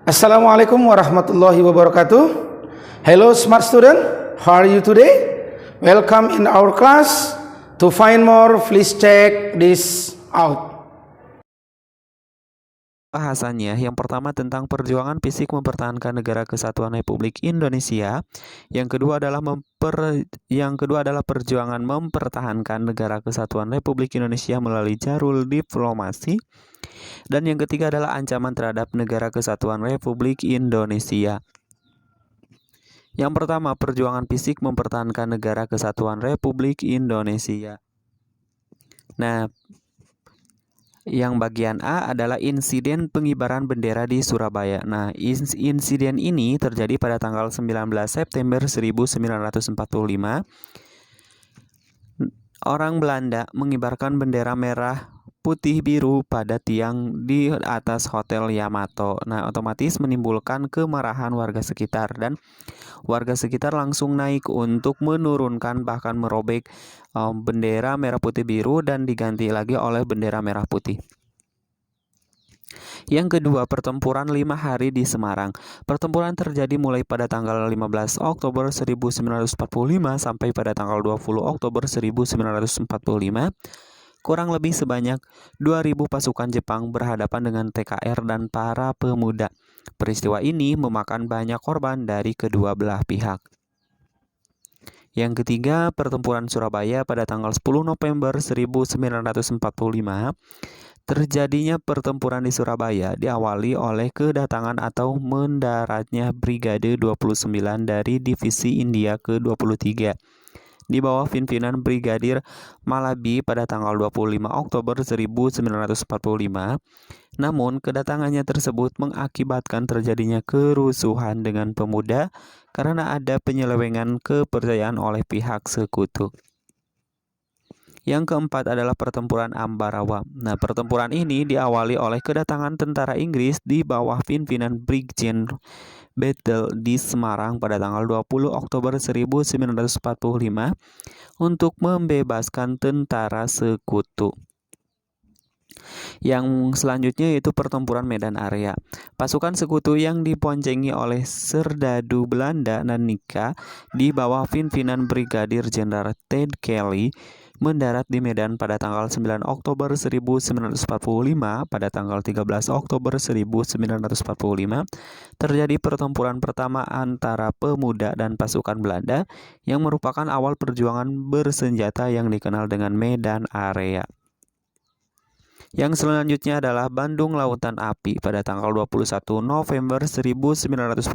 Assalamualaikum warahmatullahi wabarakatuh. Hello smart student, how are you today? Welcome in our class. To find more, please check this out. Bahasannya yang pertama tentang perjuangan fisik mempertahankan negara kesatuan Republik Indonesia. Yang kedua adalah perjuangan mempertahankan negara kesatuan Republik Indonesia melalui jalur diplomasi. Dan yang ketiga adalah ancaman terhadap negara kesatuan Republik Indonesia. Yang pertama, perjuangan fisik mempertahankan negara kesatuan Republik Indonesia. Nah, yang bagian A adalah insiden pengibaran bendera di Surabaya. Nah, insiden ini terjadi pada tanggal 19 September 1945. Orang Belanda mengibarkan bendera merah putih biru pada tiang di atas Hotel Yamato. Nah, otomatis menimbulkan kemarahan warga sekitar dan warga sekitar langsung naik untuk menurunkan bahkan merobek bendera merah putih biru dan diganti lagi oleh bendera merah putih. Yang kedua, pertempuran 5 hari di Semarang. Pertempuran terjadi mulai pada tanggal 15 Oktober 1945 sampai pada tanggal 20 Oktober 1945. Kurang lebih sebanyak 2.000 pasukan Jepang berhadapan dengan TKR dan para pemuda. Peristiwa ini memakan banyak korban dari kedua belah pihak. Yang ketiga, pertempuran Surabaya pada tanggal 10 November 1945. Terjadinya pertempuran di Surabaya diawali oleh kedatangan atau mendaratnya Brigade 29 dari Divisi India ke-23 di bawah pimpinan Brigadir Malabi pada tanggal 25 Oktober 1945. Namun, kedatangannya tersebut mengakibatkan terjadinya kerusuhan dengan pemuda karena ada penyelewengan kepercayaan oleh pihak sekutu. Yang keempat adalah pertempuran Ambarawa. Nah, pertempuran ini diawali oleh kedatangan tentara Inggris di bawah pimpinan Brigjen Battle di Semarang pada tanggal 20 Oktober 1945 untuk membebaskan tentara sekutu. Yang selanjutnya yaitu pertempuran Medan Area. Pasukan sekutu yang diboncengi oleh Serdadu Belanda dan Nika di bawah pimpinan Brigadir Jenderal Ted Kelly mendarat di Medan pada tanggal 9 Oktober 1945. Pada tanggal 13 Oktober 1945 terjadi pertempuran pertama antara pemuda dan pasukan Belanda yang merupakan awal perjuangan bersenjata yang dikenal dengan Medan Area. Yang selanjutnya adalah Bandung Lautan Api. Pada tanggal 21 November 1945,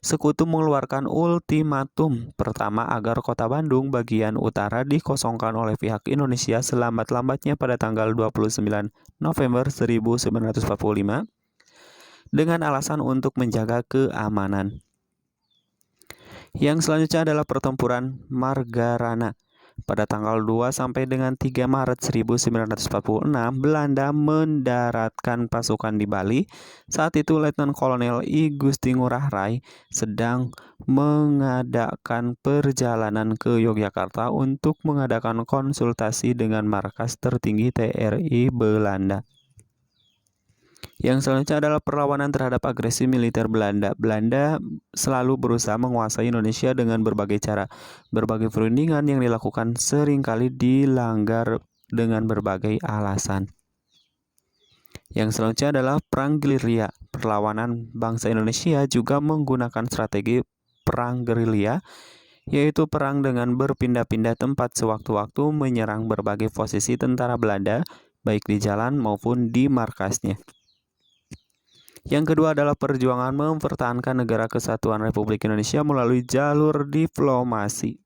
sekutu mengeluarkan ultimatum pertama agar kota Bandung bagian utara dikosongkan oleh pihak Indonesia selambat-lambatnya pada tanggal 29 November 1945 dengan alasan untuk menjaga keamanan. Yang selanjutnya adalah pertempuran Margarana. Pada tanggal 2 sampai dengan 3 Maret 1946, Belanda mendaratkan pasukan di Bali. Saat itu Letnan Kolonel I Gusti Ngurah Rai sedang mengadakan perjalanan ke Yogyakarta untuk mengadakan konsultasi dengan markas tertinggi TRI Belanda. Yang selanjutnya adalah perlawanan terhadap agresi militer Belanda. Belanda selalu berusaha menguasai Indonesia dengan berbagai cara. Berbagai perundingan yang dilakukan seringkali dilanggar dengan berbagai alasan. Yang selanjutnya adalah perang gerilya. Perlawanan bangsa Indonesia juga menggunakan strategi perang gerilya, yaitu perang dengan berpindah-pindah tempat sewaktu-waktu menyerang berbagai posisi tentara Belanda, baik di jalan maupun di markasnya. Yang kedua adalah perjuangan mempertahankan negara kesatuan Republik Indonesia melalui jalur diplomasi.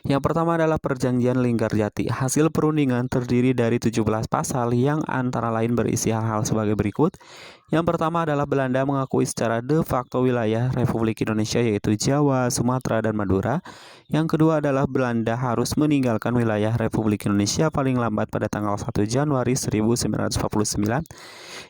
Yang pertama adalah Perjanjian Linggarjati. Hasil perundingan terdiri dari 17 pasal yang antara lain berisi hal-hal sebagai berikut. Yang pertama adalah Belanda mengakui secara de facto wilayah Republik Indonesia yaitu Jawa, Sumatera, dan Madura. Yang kedua adalah Belanda harus meninggalkan wilayah Republik Indonesia paling lambat pada tanggal 1 Januari 1949.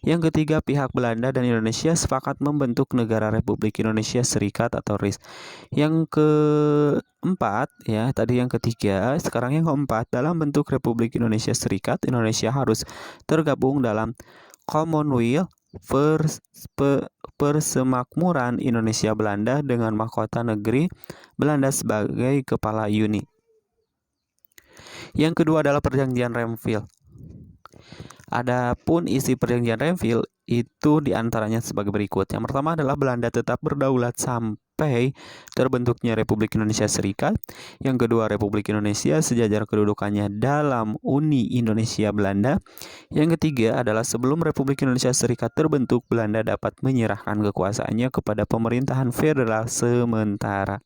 Yang ketiga, pihak Belanda dan Indonesia sepakat membentuk Negara Republik Indonesia Serikat atau RIS. Yang keempat, ya tadi yang ketiga, sekarang yang keempat, dalam bentuk Republik Indonesia Serikat, Indonesia harus tergabung dalam Commonwealth Persemakmuran Indonesia Belanda dengan mahkota negeri Belanda sebagai kepala Uni. Yang kedua adalah Perjanjian Renville. Adapun isi Perjanjian Renville itu diantaranya sebagai berikut. Yang pertama adalah Belanda tetap berdaulat sampai terbentuknya Republik Indonesia Serikat. Yang kedua, Republik Indonesia sejajar kedudukannya dalam Uni Indonesia Belanda. Yang ketiga adalah sebelum Republik Indonesia Serikat terbentuk, Belanda dapat menyerahkan kekuasaannya kepada pemerintahan federal sementara.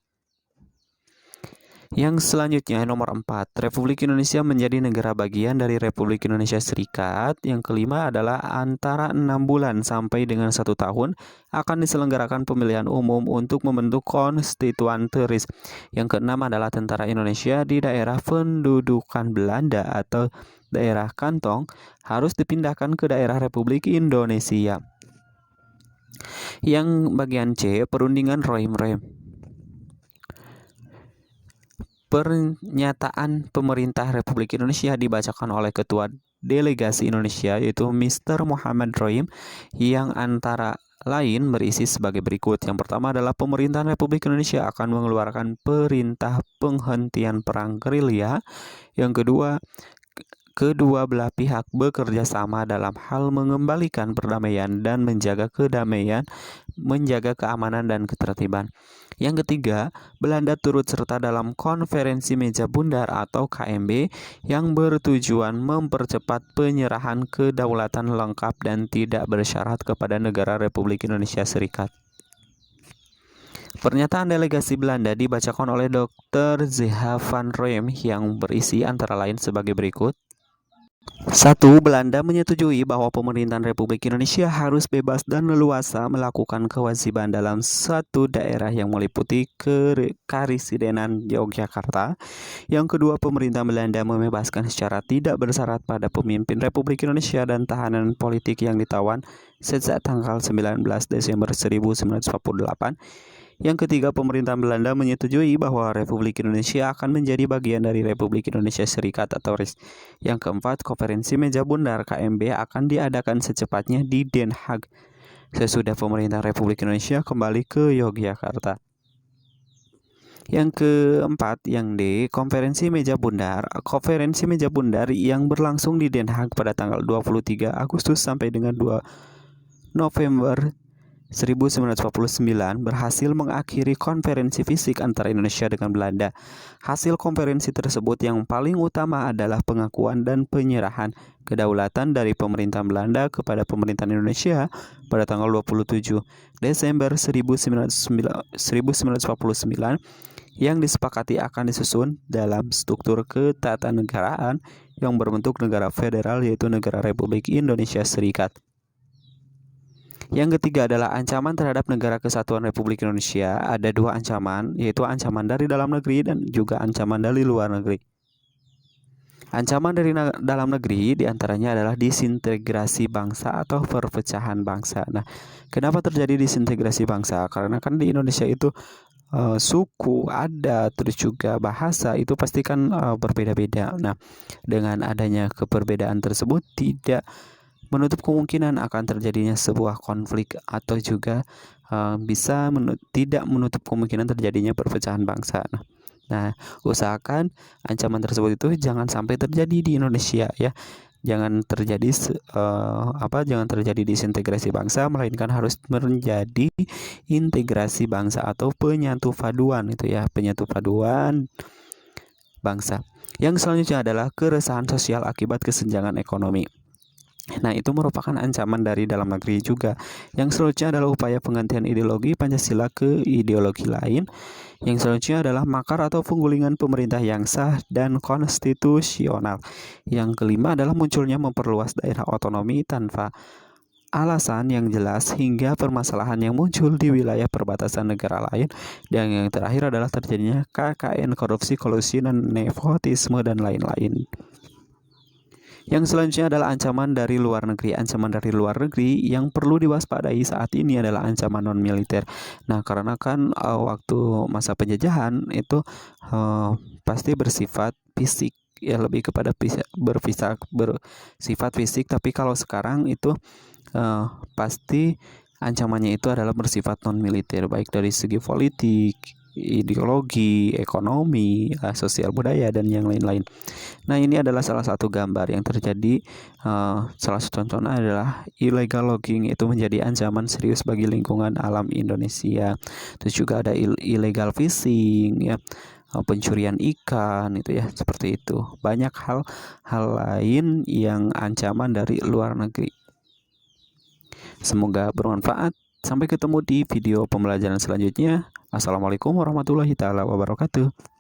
Yang selanjutnya nomor 4, Republik Indonesia menjadi negara bagian dari Republik Indonesia Serikat. Yang kelima adalah antara 6 bulan sampai dengan 1 tahun akan diselenggarakan pemilihan umum untuk membentuk konstituan tertulis. Yang keenam adalah tentara Indonesia di daerah pendudukan Belanda atau daerah kantong harus dipindahkan ke daerah Republik Indonesia. Yang bagian C, perundingan Roim-Roim. Pernyataan pemerintah Republik Indonesia dibacakan oleh Ketua Delegasi Indonesia yaitu Mr. Muhammad Roim yang antara lain berisi sebagai berikut. Yang pertama adalah pemerintahan Republik Indonesia akan mengeluarkan perintah penghentian perang gerilya. Yang kedua belah pihak bekerja sama dalam hal mengembalikan perdamaian dan menjaga keamanan dan ketertiban. Yang ketiga, Belanda turut serta dalam Konferensi Meja Bundar atau KMB yang bertujuan mempercepat penyerahan kedaulatan lengkap dan tidak bersyarat kepada negara Republik Indonesia Serikat. Pernyataan delegasi Belanda dibacakan oleh Dr. Z.H. van Roem yang berisi antara lain sebagai berikut. 1. Belanda menyetujui bahwa pemerintahan Republik Indonesia harus bebas dan leluasa melakukan kewajiban dalam satu daerah yang meliputi Karisidenan Yogyakarta. Yang kedua, pemerintah Belanda membebaskan secara tidak bersyarat pada pemimpin Republik Indonesia dan tahanan politik yang ditawan sejak tanggal 19 Desember 1948. Yang ketiga, pemerintah Belanda menyetujui bahwa Republik Indonesia akan menjadi bagian dari Republik Indonesia Serikat atau RIS. Yang keempat, Konferensi Meja Bundar KMB akan diadakan secepatnya di Den Haag sesudah pemerintah Republik Indonesia kembali ke Yogyakarta. Yang keempat, yang D, Konferensi Meja Bundar. Konferensi Meja Bundar yang berlangsung di Den Haag pada tanggal 23 Agustus sampai dengan 2 November 1949 berhasil mengakhiri konferensi fisik antara Indonesia dengan Belanda. Hasil konferensi tersebut yang paling utama adalah pengakuan dan penyerahan kedaulatan dari pemerintah Belanda kepada pemerintahan Indonesia pada tanggal 27 Desember 1949 yang disepakati akan disusun dalam struktur ketatanegaraan yang berbentuk negara federal yaitu negara Republik Indonesia Serikat. Yang ketiga adalah ancaman terhadap negara kesatuan Republik Indonesia. Ada 2 ancaman, yaitu ancaman dari dalam negeri dan juga ancaman dari luar negeri. Ancaman dari dalam negeri diantaranya adalah disintegrasi bangsa atau perpecahan bangsa. Nah, kenapa terjadi disintegrasi bangsa? Karena kan di Indonesia itu suku, adat, terus juga bahasa itu pasti kan berbeda-beda. Nah, dengan adanya keperbedaan tersebut tidak menutup kemungkinan akan terjadinya sebuah konflik atau juga tidak menutup kemungkinan terjadinya perpecahan bangsa. Nah, usahakan ancaman tersebut itu jangan sampai terjadi di Indonesia ya. Jangan terjadi disintegrasi bangsa, melainkan harus menjadi integrasi bangsa atau penyatu paduan itu ya, penyatu paduan bangsa. Yang selanjutnya adalah keresahan sosial akibat kesenjangan ekonomi. Nah, itu merupakan ancaman dari dalam negeri juga. Yang selanjutnya adalah upaya penggantian ideologi Pancasila ke ideologi lain. Yang selanjutnya adalah makar atau penggulingan pemerintah yang sah dan konstitusional. Yang kelima adalah munculnya memperluas daerah otonomi tanpa alasan yang jelas hingga permasalahan yang muncul di wilayah perbatasan negara lain. Dan yang terakhir adalah terjadinya KKN, korupsi, kolusi, dan nepotisme dan lain-lain. Yang selanjutnya adalah ancaman dari luar negeri. Ancaman dari luar negeri yang perlu diwaspadai saat ini adalah ancaman non-militer. Nah, karena kan waktu masa penjajahan itu pasti bersifat fisik, ya lebih kepada bersifat fisik. Tapi kalau sekarang itu pasti ancamannya itu adalah bersifat non militer, baik dari segi politik, ideologi, ekonomi, sosial budaya dan yang lain-lain. Nah, ini adalah salah satu gambar yang terjadi. Salah satu contohnya adalah illegal logging, itu menjadi ancaman serius bagi lingkungan alam Indonesia. Terus juga ada illegal fishing, ya, pencurian ikan, itu ya, seperti itu. Banyak hal lain yang ancaman dari luar negeri. Semoga bermanfaat. Sampai ketemu di video pembelajaran selanjutnya. Assalamualaikum warahmatullahi taala wabarakatuh.